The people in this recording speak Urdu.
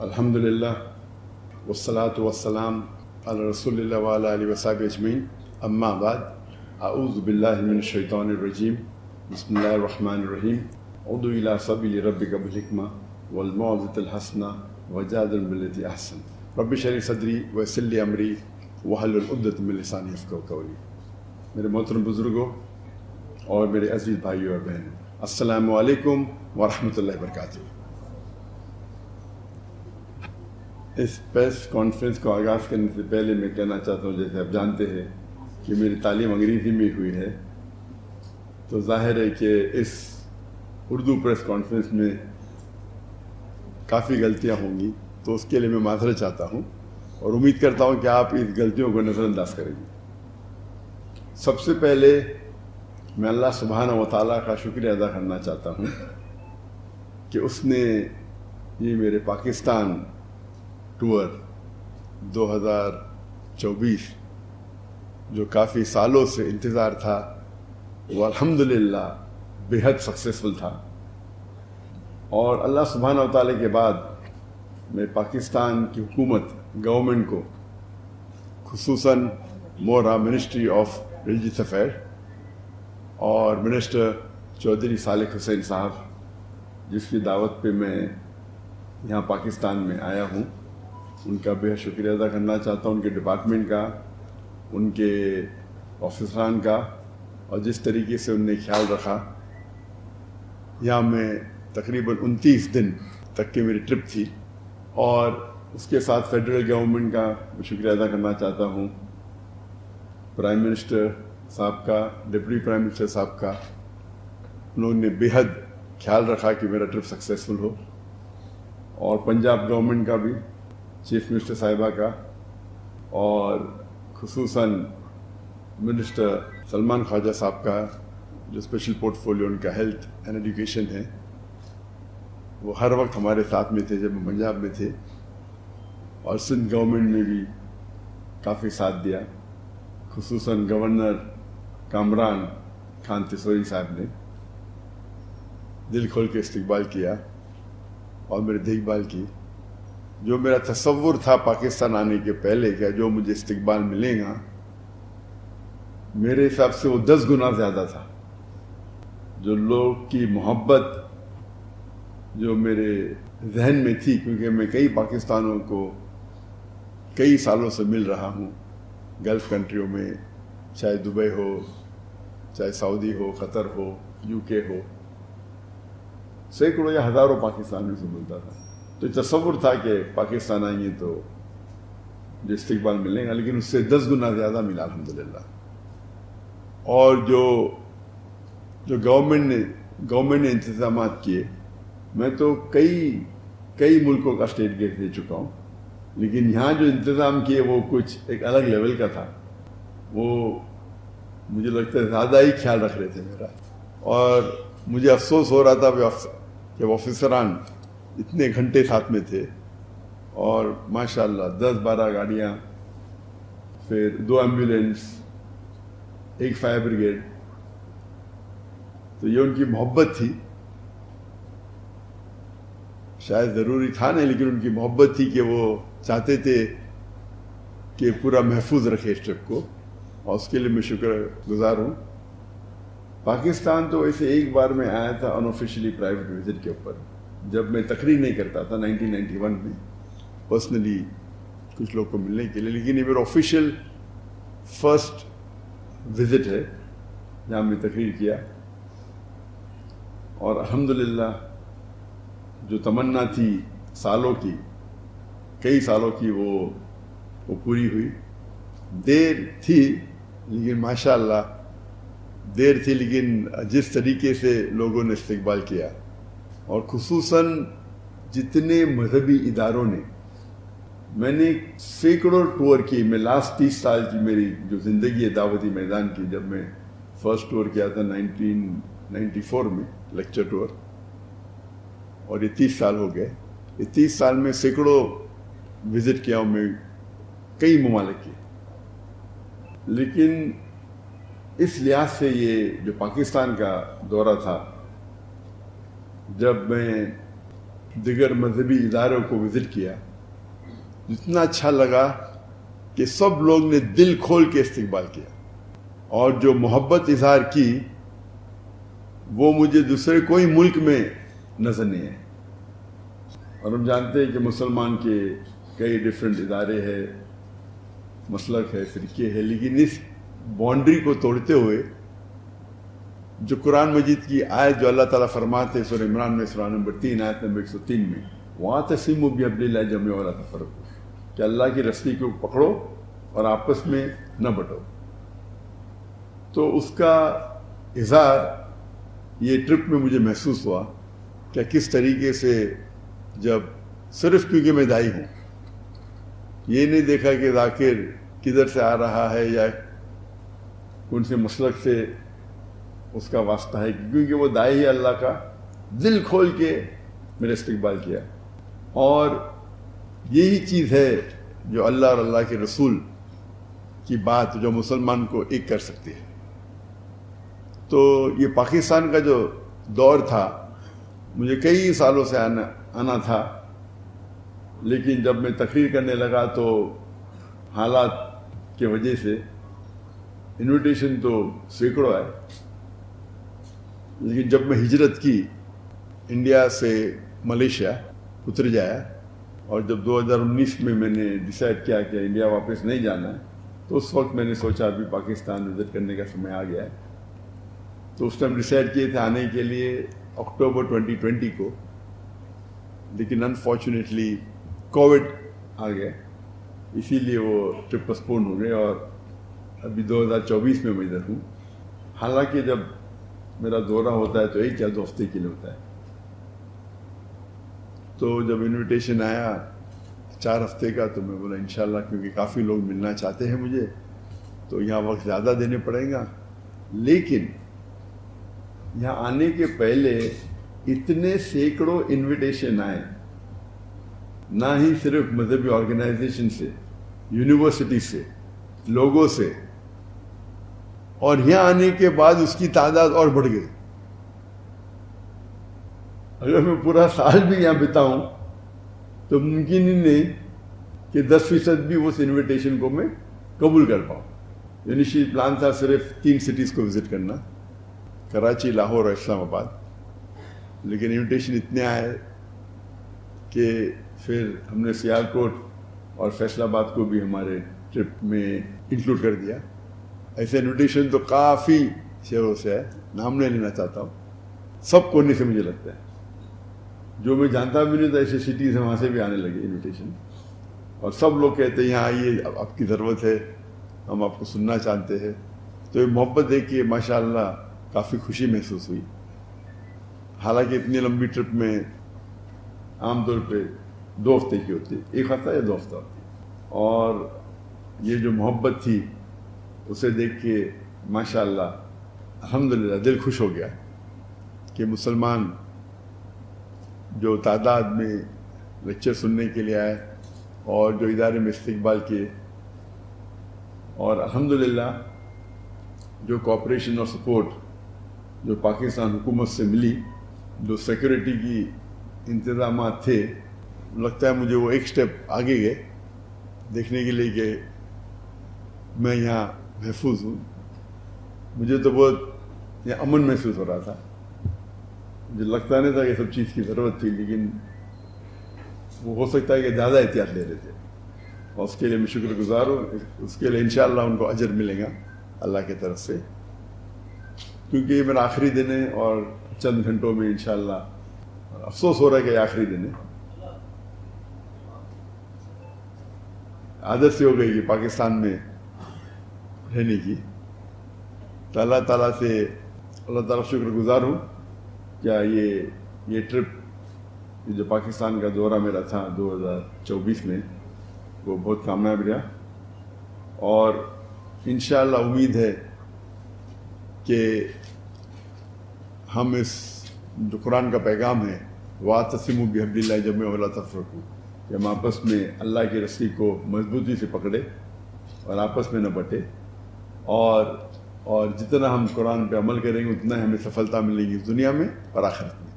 الحمدللہ والصلاة والسلام علی رسول اللہ وعلی آلہ وصحبہ اجمعین، اما بعد، اعوذ باللہ من الشیطان الرجیم، بسم اللہ الرحمن الرحیم، ادع الی سبیل ربک بالحکمہ والموعظۃ الحسنہ وجادل باللتی احسن، رب اشرح لی صدری ویسر لی امری واحلل عقدۃ من لسانی یفقہوا قولی۔ میرے محترم بزرگوں اور میرے عزیز بھائیوں اور بہنوں، السلام علیکم ورحمۃ اللہ وبرکاتہ۔ اس پریس کانفرنس کو آغاز کرنے سے پہلے میں کہنا چاہتا ہوں، جیسے آپ جانتے ہیں کہ میری تعلیم انگریزی میں ہوئی ہے، تو ظاہر ہے کہ اس اردو پریس کانفرنس میں کافی غلطیاں ہوں گی، تو اس کے لیے میں معذرت چاہتا ہوں اور امید کرتا ہوں کہ آپ اس غلطیوں کو نظر انداز کریں گے۔ سب سے پہلے میں اللہ سبحانہ و تعالیٰ کا شکریہ ادا کرنا چاہتا ہوں کہ اس نے یہ میرے پاکستان ٹور 2024 جو کافی سالوں سے انتظار تھا، وہ الحمدللہ بے حد سکسیسفل تھا، اور اللہ سبحانہ و تعالیٰ کے بعد میں پاکستان کی حکومت گورنمنٹ کو، خصوصاً مورا منسٹری آف ریلیجیس افیئر اور منسٹر چودھری صالح حسین صاحب، جس کی دعوت پہ میں یہاں پاکستان میں آیا ہوں، ان کا بے حد شکریہ ادا کرنا چاہتا ہوں، ان کے ڈپارٹمنٹ کا، ان کے آفیسران کا، اور جس طریقے سے ان نے خیال رکھا۔ یہاں میں تقریباً 29 دن تک کی میری ٹرپ تھی، اور اس کے ساتھ فیڈرل گورنمنٹ کا میں شکریہ ادا کرنا چاہتا ہوں، پرائم منسٹر صاحب کا، ڈپٹی پرائم منسٹر صاحب کا۔ انہوں نے بے حد خیال رکھا کہ میرا ٹرپ سکسیسفل ہو، اور پنجاب گورنمنٹ کا بھی، چیف منسٹر صاحبہ کا، اور خصوصاً منسٹر سلمان خواجہ صاحب کا، جو اسپیشل پورٹ فولیو ان کا ہیلتھ اینڈ ایجوکیشن ہے۔ وہ ہر وقت ہمارے ساتھ میں تھے جب ہم پنجاب میں تھے، اور سندھ گورنمنٹ میں بھی کافی ساتھ دیا، خصوصاً گورنر کامران خان تیسوری صاحب نے دل کھول کے استقبال کیا اور میری دیکھ بھال کی۔ جو میرا تصور تھا پاکستان آنے کے پہلے کہ جو مجھے استقبال ملے گا، میرے حساب سے وہ 10 گنا زیادہ تھا۔ جو لوگ کی محبت جو میرے ذہن میں تھی، کیونکہ میں کئی پاکستانوں کو کئی سالوں سے مل رہا ہوں، گلف کنٹریوں میں، چاہے دبئی ہو، چاہے سعودی ہو، قطر ہو، UK ہو، سینکڑوں یا ہزاروں پاکستانیوں سے ملتا تھا۔ تو تصور تھا کہ پاکستان آئیں گے تو جو استقبال ملے گا، لیکن اس سے 10 گنا زیادہ ملا الحمدللہ۔ اور جو گورنمنٹ نے انتظامات کیے، میں تو کئی ملکوں کا اسٹیٹ گیٹ دے چکا ہوں، لیکن یہاں جو انتظام کیے وہ کچھ ایک الگ لیول کا تھا۔ وہ مجھے لگتا ہے زیادہ ہی خیال رکھ رہے تھے میرا، اور مجھے افسوس ہو رہا تھا کہ آفیسران اتنے گھنٹے ساتھ میں تھے، اور ماشاءاللہ 10-12 گاڑیاں، پھر 2 ایمبولینس، 1 فائر بریگیڈ۔ تو یہ ان کی محبت تھی، شاید ضروری تھا نہیں، لیکن ان کی محبت تھی کہ وہ چاہتے تھے کہ پورا محفوظ رکھے اس ٹرپ کو، اور اس کے لیے میں شکر گزار ہوں۔ پاکستان تو ایسے ایک بار میں آیا تھا ان آفیشلی پرائیویٹ وزٹ کے اوپر، جب میں تقریر نہیں کرتا تھا 1991 میں، پرسنلی کچھ لوگ کو ملنے کے لیے، لیکن یہ میرا آفیشیل فرسٹ وزٹ ہے جہاں میں تقریر کیا، اور الحمدللہ جو تمنا تھی کئی سالوں کی وہ پوری ہوئی۔ دیر تھی لیکن ماشاءاللہ دیر تھی، لیکن جس طریقے سے لوگوں نے استقبال کیا، اور خصوصاً جتنے مذہبی اداروں نے، میں نے سینکڑوں ٹور کی، میں لاسٹ 30 سال کی میری جو زندگی ہے دعوتی میدان کی، جب میں فرسٹ ٹور کیا تھا 1994 میں، لیکچر ٹور، اور یہ 30 سال ہو گئے۔ یہ 30 سال میں سینکڑوں وزٹ کیا ہوں میں، کئی ممالک کی، لیکن اس لحاظ سے یہ جو پاکستان کا دورہ تھا، جب میں دیگر مذہبی اداروں کو وزٹ کیا، اتنا اچھا لگا کہ سب لوگ نے دل کھول کے استقبال کیا، اور جو محبت اظہار کی وہ مجھے دوسرے کوئی ملک میں نظر نہیں ہے۔ اور ہم جانتے ہیں کہ مسلمان کے کئی ڈیفرنٹ ادارے ہیں، مسلک ہے، فرقے ہے، لیکن اس باؤنڈری کو توڑتے ہوئے جو قرآن مجید کی آیت جو اللہ تعالیٰ فرماتے ہیں سورہ عمران میں سورہ نمبر 3 آیت نمبر 103 میں، وَاعْتَصِمُوا بِحَبْلِ اللَّهِ جَمِيعًا وَلَا تَفَرَّقُوا، کہ اللہ کی رسی کو پکڑو اور آپس میں نہ بٹو۔ تو اس کا اظہار یہ ٹرپ میں مجھے محسوس ہوا کہ کس طریقے سے جب صرف کیونکہ میں دائی ہوں، یہ نہیں دیکھا کہ ذاکر کدھر سے آ رہا ہے یا کون سے مسلک سے اس کا واسطہ ہے، کیونکہ وہ دائی ہے اللہ کا، دل کھول کے میرا استقبال کیا۔ اور یہی چیز ہے جو اللہ اور اللہ کے رسول کی بات جو مسلمان کو ایک کر سکتی ہے۔ تو یہ پاکستان کا جو دور تھا، مجھے کئی سالوں سے آنا تھا، لیکن جب میں تقریر کرنے لگا تو حالات کی وجہ سے انویٹیشن تو سینکڑوں آئے، لیکن جب میں ہجرت کی انڈیا سے ملیشیا اتر جایا، اور جب 2019 میں نے ڈیسائیڈ کیا کہ انڈیا واپس نہیں جانا ہے، تو اس وقت میں نے سوچا ابھی پاکستان وزٹ کرنے کا سمے آ گیا ہے۔ تو اس ٹائم ڈیسائیڈ کیے تھے آنے کے لیے اکتوبر 2020 کو، لیکن انفارچونیٹلی کووڈ آ گیا، اسی لیے وہ ٹرپ پسپون ہو گئے، اور ابھی 2024 میں ادھر ہوں۔ حالانکہ جب میرا دورہ ہوتا ہے تو 1 یا 2 ہفتے کے لیے ہوتا ہے۔ تو جب انویٹیشن آیا 4 ہفتے کا، تو میں بولا انشاءاللہ، کیونکہ کافی لوگ ملنا چاہتے ہیں مجھے، تو یہاں وقت زیادہ دینے پڑیں گا۔ لیکن یہاں آنے کے پہلے اتنے سینکڑوں انویٹیشن آئے، نہ ہی صرف مذہبی آرگنائزیشن سے، یونیورسٹی سے، لوگوں سے، اور یہاں آنے کے بعد اس کی تعداد اور بڑھ گئی۔ اگر میں پورا سال بھی یہاں بتاؤں تو ممکن ہی نہیں کہ 10% بھی اس انویٹیشن کو میں قبول کر پاؤں۔ انیشیل پلان تھا صرف 3 سٹیز کو وزٹ کرنا، کراچی، لاہور اور اسلام آباد، لیکن انویٹیشن اتنے آئے کہ پھر ہم نے سیالکوٹ اور فیصل آباد کو بھی ہمارے ٹرپ میں انکلوڈ کر دیا۔ ایسے انویٹیشن تو کافی شہروں سے ہے، نام نہیں لینا چاہتا ہوں، سب کونے سے مجھے لگتا ہے، جو میں جانتا بھی نہیں تھا ایسے سٹیز ہیں وہاں سے بھی آنے لگے انویٹیشن، اور سب لوگ کہتے ہیں یہاں آئیے، آپ کی ضرورت ہے، ہم آپ کو سننا چاہتے ہیں۔ تو یہ محبت دیکھ کے ماشاءاللہ کافی خوشی محسوس ہوئی۔ حالانکہ اتنی لمبی ٹرپ میں عام طور پہ 2 ہفتے کی ہوتی ہے، 1 ہفتہ یا 2 ہفتہ ہوتی ہے، اور یہ جو محبت تھی اسے دیکھ کے ماشاءاللہ الحمدللہ دل خوش ہو گیا کہ مسلمان جو تعداد میں لیکچر سننے کے لیے آئے اور جو ادارے میں استقبال کیے، اور الحمدللہ جو کوآپریشن اور سپورٹ جو پاکستان حکومت سے ملی، جو سیکورٹی کی انتظامات تھے، لگتا ہے مجھے وہ ایک سٹیپ آگے گئے دیکھنے کے لیے کہ میں یہاں محفوظ ہوں۔ مجھے تو بہت یہ امن محسوس ہو رہا تھا، مجھے لگتا نہیں تھا کہ سب چیز کی ضرورت تھی، لیکن وہ ہو سکتا ہے کہ زیادہ احتیاط لے رہے تھے، اور اس کے لیے میں شکر گزار ہوں۔ اس کے لیے انشاءاللہ ان کو اجر ملے گا اللہ کی طرف سے، کیونکہ یہ میرا آخری دن ہے، اور چند گھنٹوں میں انشاءاللہ افسوس ہو رہا ہے کہ یہ آخری دن ہے۔ عادت سے ہو گئی کہ پاکستان میں رہنے کی، تو اللہ تعالیٰ سے اللہ تعالیٰ شکر گزار ہوں کیا یہ ٹرپ جو پاکستان کا دورہ میرا تھا 2024 میں، وہ بہت کامیاب رہا، اور انشاءاللہ امید ہے کہ ہم اس جو قرآن کا پیغام ہے وَاعْتَصِمُوا بِحَبْلِ اللَّهِ جَمِيعًا وَلَا تَفَرَّقُوا، کہ ہم آپس میں اللہ کی رسی کو مضبوطی سے پکڑے اور آپس میں نہ بٹے، اور جتنا ہم قرآن پہ عمل کریں گے اتنا ہمیں سفلتا ملے گی اس دنیا میں اور آخرت میں۔